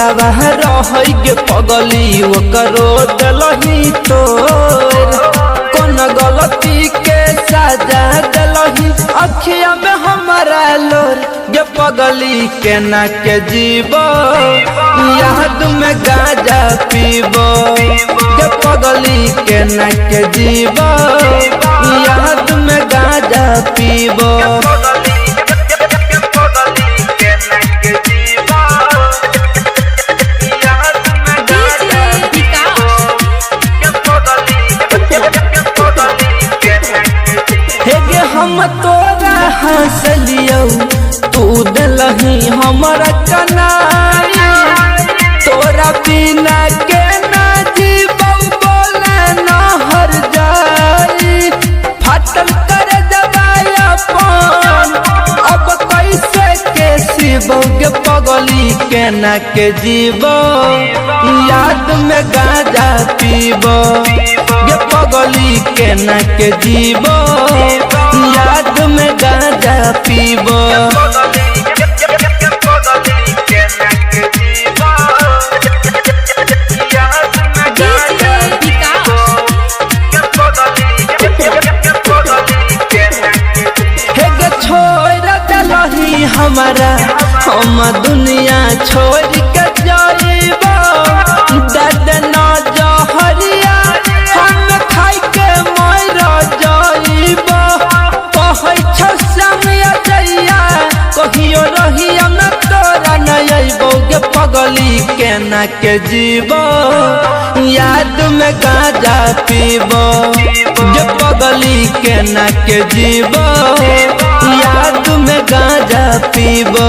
दिलवा रही गे पगली ओकरो दिलही तोर कौन गलती के सजा दिलही अखिया में हमारा लोर गे पगली के ना के जीवो याद में गाजा पीबो गे पगली के ना के जीवो याद में गाजा पीबो हम तोरा हंसलियो तू दिलही हमारा कनाई तोरा बिना के ना जीवो बोले ना हर जाई फाटल कर दबाई अपन अब कैसे के शिवोगे पगली के ना के जीवो याद में गाजा पीबो गे पगली के ना के जीवो याद में गाजा पीबो छोड़ दिलही हमारा हम दुनिया छोड़ के जाइबो दर्द न जहरिया हम खाई के मर जाइबो कहै छ समय जइया कहियो रहिया न तोरा न अइबो गे पगली के ना के जीवो याद में गाजा पीबो गे पगली के ना के जीवो याद में गाजा पीबो।